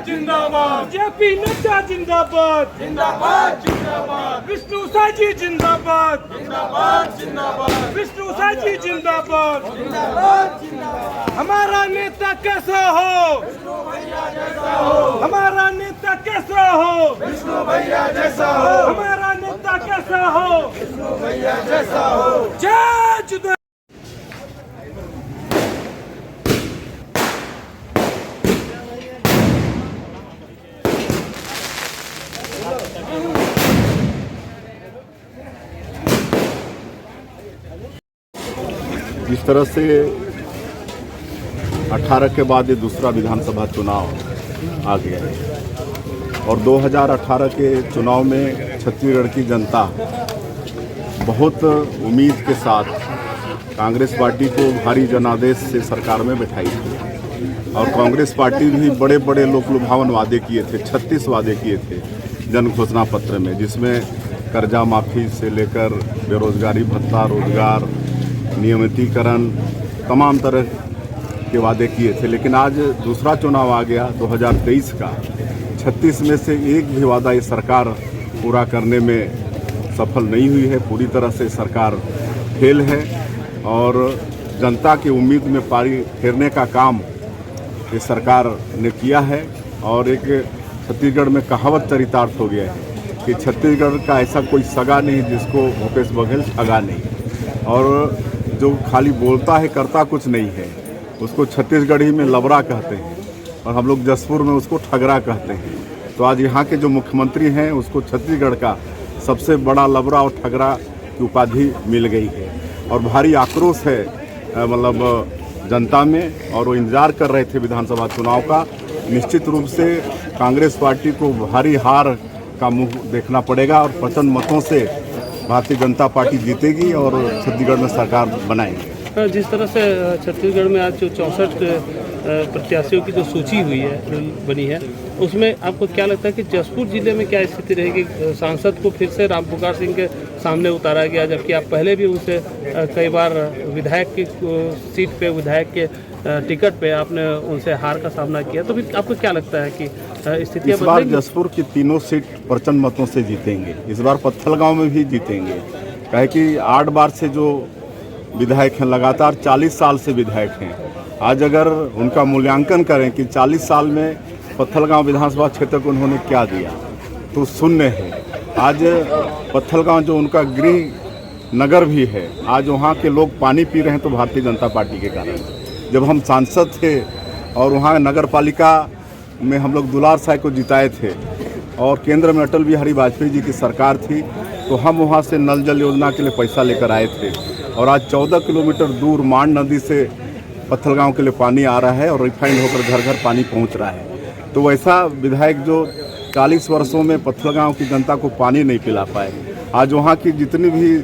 जिंदाबाद जेपी नड्डा जिंदाबाद जिंदाबाद जिंदाबाद विष्णु साजी जिंदाबाद जिंदाबाद जिंदाबाद विष्णु साजी जिंदाबाद जिंदाबाद जिंदाबाद हमारा नेता कैसा हो हमारा नेता कैसा हो विष्णु भैया जैसा हो हमारा नेता कैसा हो विष्णु भैया जैसा हो जय जुदा जिस तरह से 18 के बाद ये दूसरा विधानसभा चुनाव आ गया है और 2018 के चुनाव में छत्तीसगढ़ की जनता बहुत उम्मीद के साथ कांग्रेस पार्टी को भारी जनादेश से सरकार में बैठाई थी और कांग्रेस पार्टी भी बड़े बड़े लोकलुभावन वादे किए थे, 36 वादे किए थे जन घोषणा पत्र में, जिसमें कर्जा माफ़ी से लेकर बेरोजगारी भत्ता, रोजगार, नियमितीकरण, तमाम तरह के वादे किए थे। लेकिन आज दूसरा चुनाव आ गया 2023 का, 36 में से एक भी वादा ये सरकार पूरा करने में सफल नहीं हुई है। पूरी तरह से सरकार फेल है और जनता की उम्मीद में पारी फेरने का काम ये सरकार ने किया है। और एक छत्तीसगढ़ में कहावत चरितार्थ हो गया है कि छत्तीसगढ़ का ऐसा कोई सगा नहीं जिसको भूपेश बघेल ठगा नहीं, और जो खाली बोलता है करता कुछ नहीं है उसको छत्तीसगढ़ी में लबरा कहते हैं और हम लोग जसपुर में उसको ठगरा कहते हैं। तो आज यहाँ के जो मुख्यमंत्री हैं उसको छत्तीसगढ़ का सबसे बड़ा लबरा और ठगरा की उपाधि मिल गई है और भारी आक्रोश है मतलब जनता में, और वो इंतजार कर रहे थे विधानसभा चुनाव का। निश्चित रूप से कांग्रेस पार्टी को भारी हार का मुंह देखना पड़ेगा और प्रचंड मतों से भारतीय जनता पार्टी जीतेगी और छत्तीसगढ़ में सरकार बनाएगी। जिस तरह से छत्तीसगढ़ में आज जो 64 प्रत्याशियों की जो सूची हुई है, बनी है, उसमें आपको क्या लगता है कि जसपुर जिले में क्या स्थिति रहेगी? सांसद को फिर से रामपुकार सिंह के सामने उतारा गया, जबकि आप पहले भी उनसे कई बार विधायक की सीट पे, विधायक के टिकट पे आपने उनसे हार का सामना किया। तो फिर आपको क्या लगता है कि स्थितियाँ इस बार जसपुर की तीनों सीट प्रचंड मतों से जीतेंगे। इस बार पत्थलगांव में भी जीतेंगे, कहे कि 8 बार से जो विधायक हैं, लगातार 40 साल से विधायक हैं। आज अगर उनका मूल्यांकन करें कि 40 साल में पत्थलगांव विधानसभा क्षेत्र को उन्होंने क्या दिया, तो शून्य है। आज पत्थलगांव जो उनका गृह नगर भी है, आज वहाँ के लोग पानी पी रहे हैं तो भारतीय जनता पार्टी के कारण। जब हम सांसद थे और वहाँ नगर पालिका में हम लोग दुलार साय को जिताए थे और केंद्र में अटल बिहारी वाजपेयी जी की सरकार थी, तो हम वहाँ से नल जल योजना के लिए पैसा लेकर आए थे और आज 14 किलोमीटर दूर मान नदी से पत्थलगांव के लिए पानी आ रहा है और रिफाइंड होकर घर घर पानी पहुँच रहा है। तो वैसा विधायक जो 40 वर्षों में पत्थलगांव की जनता को पानी नहीं पिला पाए, आज वहाँ की जितनी भी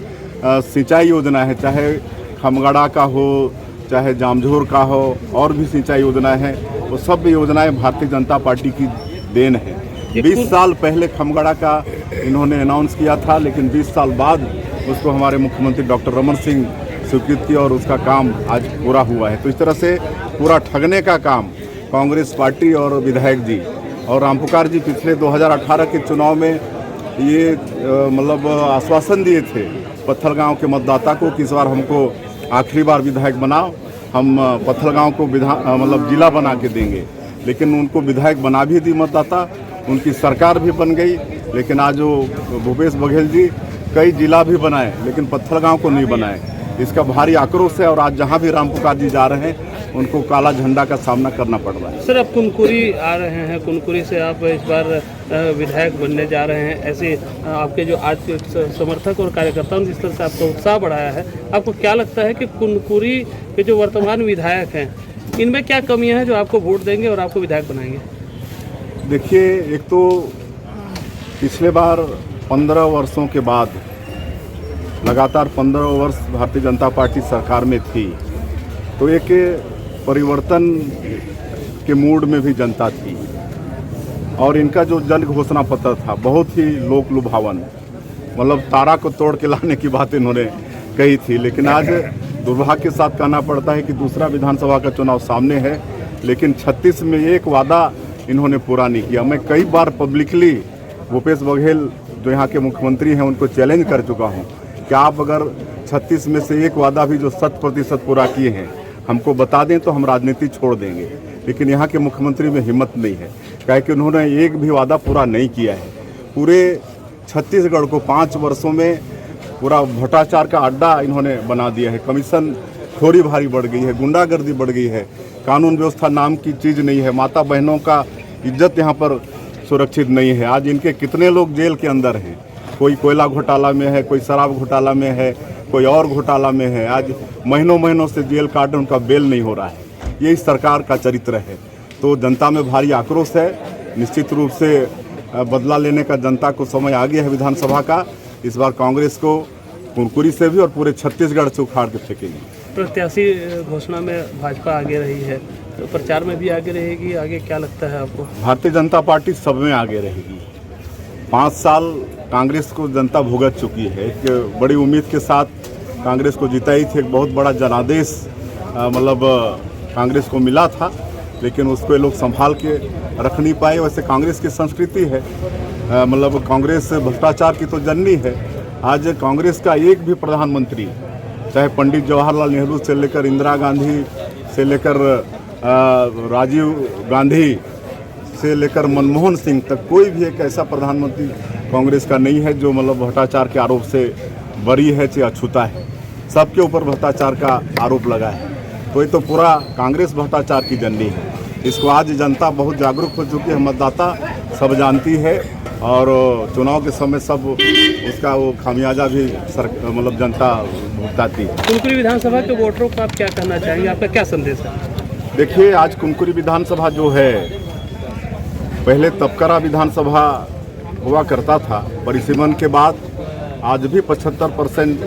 सिंचाई योजना है, चाहे खमगड़ा का हो, चाहे जामझोर का हो, और भी सिंचाई योजना है, वो सब योजनाएं भारतीय जनता पार्टी की देन है। 20 साल पहले खमगड़ा का इन्होंने अनाउंस किया था, लेकिन 20 साल बाद उसको हमारे मुख्यमंत्री डॉक्टर रमन सिंह स्वीकृति और उसका काम आज पूरा हुआ है। तो इस तरह से पूरा ठगने का काम कांग्रेस पार्टी और विधायक जी और रामपुकार जी पिछले 2018 के चुनाव में ये मतलब आश्वासन दिए थे पत्थलगांव के मतदाता को कि इस बार हमको आखिरी बार विधायक बनाओ, हम पत्थलगांव को मतलब जिला बना के देंगे। लेकिन उनको विधायक बना भी दी मतदाता, उनकी सरकार भी बन गई। लेकिन आज वो भूपेश बघेल जी कई जिला भी बनाए लेकिन पत्थलगांव को नहीं बनाए। इसका भारी आक्रोश है और आज जहां भी रामपुकार जी जा रहे हैं उनको काला झंडा का सामना करना पड़ रहा है। सर, अब कुनकुरी आ रहे हैं, कुनकुरी से आप इस बार विधायक बनने जा रहे हैं। ऐसे आपके जो आज के समर्थक और कार्यकर्ताओं ने जिस तरह से आपका उत्साह बढ़ाया है, आपको क्या लगता है कि कुनकुरी के जो वर्तमान विधायक हैं, इनमें क्या कमियां हैं जो आपको वोट देंगे और आपको विधायक बनाएंगे? देखिए, एक तो पिछले बार 15 वर्षों के बाद लगातार 15 वर्ष भारतीय जनता पार्टी सरकार में थी, तो एक परिवर्तन के मूड में भी जनता थी और इनका जो जन घोषणा पत्र था बहुत ही लोक लुभावन, मतलब तारा को तोड़ के लाने की बात इन्होंने कही थी। लेकिन आज दुर्भाग्य के साथ कहना पड़ता है कि दूसरा विधानसभा का चुनाव सामने है, लेकिन 36 में एक वादा इन्होंने पूरा नहीं किया। मैं कई बार पब्लिकली भूपेश बघेल जो यहाँ के मुख्यमंत्री हैं उनको चैलेंज कर चुका हूँ कि आप अगर 36 में से एक वादा भी जो 100% पूरा किए हैं हमको बता दें तो हम राजनीति छोड़ देंगे। लेकिन यहाँ के मुख्यमंत्री में हिम्मत नहीं है, क्या कि उन्होंने एक भी वादा पूरा नहीं किया है। पूरे छत्तीसगढ़ को 5 वर्षों में पूरा भ्रष्टाचार का अड्डा इन्होंने बना दिया है। कमीशन खोरी भारी बढ़ गई है, गुंडागर्दी बढ़ गई है, कानून व्यवस्था नाम की चीज़ नहीं है, माता बहनों का इज्जत यहाँ पर सुरक्षित नहीं है। आज इनके कितने लोग जेल के अंदर हैं, कोई कोयला घोटाला में है, कोई शराब घोटाला में है, कोई और घोटाला में है। आज महीनों से जेल काट उनका बेल नहीं हो रहा है। ये इस सरकार का चरित्र है। तो जनता में भारी आक्रोश है। निश्चित रूप से बदला लेने का जनता को समय आ गया है विधानसभा का। इस बार कांग्रेस को कुनकुरी से भी और पूरे छत्तीसगढ़ से उखाड़ के फेंकेगी। प्रत्याशी घोषणा में भाजपा आगे रही है, तो प्रचार में भी आगे रहेगी। आगे क्या लगता है आपको? भारतीय जनता पार्टी सब में आगे रहेगी। 5 साल कांग्रेस को जनता भुगत चुकी है। एक बड़ी उम्मीद के साथ कांग्रेस को जिताई थी। एक बहुत बड़ा जनादेश कांग्रेस को मिला था, लेकिन उसको ये लोग संभाल के रख नहीं पाए। वैसे कांग्रेस की संस्कृति है, कांग्रेस भ्रष्टाचार की तो जननी है। आज कांग्रेस का एक भी प्रधानमंत्री, चाहे पंडित जवाहरलाल नेहरू से लेकर इंदिरा गांधी से लेकर राजीव गांधी से लेकर मनमोहन सिंह तक, कोई भी एक ऐसा प्रधानमंत्री कांग्रेस का नहीं है जो भ्रष्टाचार के आरोप से बरी है या अछूता है। सबके ऊपर भ्रष्टाचार का आरोप लगा है। तो ये तो पूरा कांग्रेस भ्रष्टाचार की जननी है। इसको आज जनता बहुत जागरूक हो चुकी है, मतदाता सब जानती है, और चुनाव के समय सब उसका वो खामियाजा भी जनता भुगताती है। कुनकुरी विधानसभा के वोटरों को आप क्या कहना चाहेंगे? आपका क्या संदेश है? देखिए, आज कुनकुरी विधानसभा जो है, पहले तपकरा विधानसभा हुआ करता था। परिसीमन के बाद आज भी 75%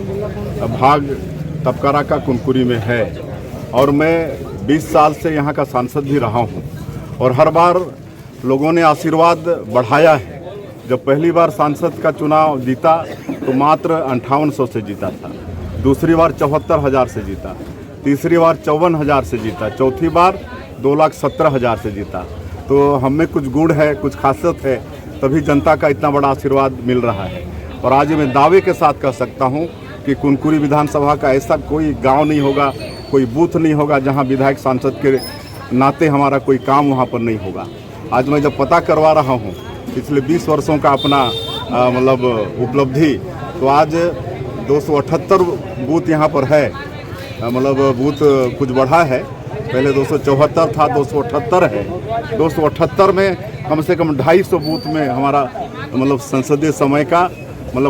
भाग तपकरा का कुनकुरी में है। और मैं 20 साल से यहाँ का सांसद भी रहा हूँ, और हर बार लोगों ने आशीर्वाद बढ़ाया है। जब पहली बार सांसद का चुनाव जीता तो मात्र 5800 से जीता था, दूसरी बार 74,000 से जीता, तीसरी बार 54,000 से जीता, चौथी बार 2,17,000 से जीता। तो हमें कुछ गुण है, कुछ खासियत है, तभी जनता का इतना बड़ा आशीर्वाद मिल रहा है। और आज मैं दावे के साथ कह सकता हूँ कि कुनकुरी विधानसभा का ऐसा कोई गांव नहीं होगा, कोई बूथ नहीं होगा जहां विधायक सांसद के नाते हमारा कोई काम वहां पर नहीं होगा। आज मैं जब पता करवा रहा हूं पिछले 20 वर्षों का अपना उपलब्धि, तो आज 278 बूथ यहां पर है। बूथ कुछ बढ़ा है, पहले 274 था, 278 है। 278 में कम से कम 250 बूथ में हमारा संसदीय समय का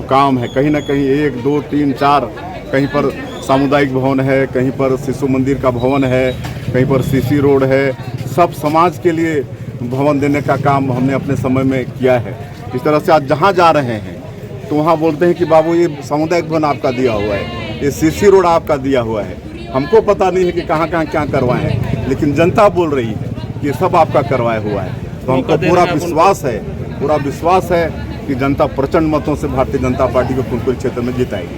काम है। कहीं ना कहीं 1, 2, 3, 4 कहीं पर सामुदायिक भवन है, कहीं पर शिशु मंदिर का भवन है, कहीं पर सीसी रोड है। सब समाज के लिए भवन देने का काम हमने अपने समय में किया है। इस तरह से आज जहाँ जा रहे हैं तो वहाँ बोलते हैं कि बाबू ये सामुदायिक भवन आपका दिया हुआ है, ये सीसी रोड आपका दिया हुआ है। हमको पता नहीं है कि कहाँ कहाँ क्या करवाए हैं, लेकिन जनता बोल रही है कि ये सब आपका करवाया हुआ है। तो हमको पूरा विश्वास है कि जनता प्रचंड मतों से भारतीय जनता पार्टी को कुनकुरी क्षेत्र में जिताएगी।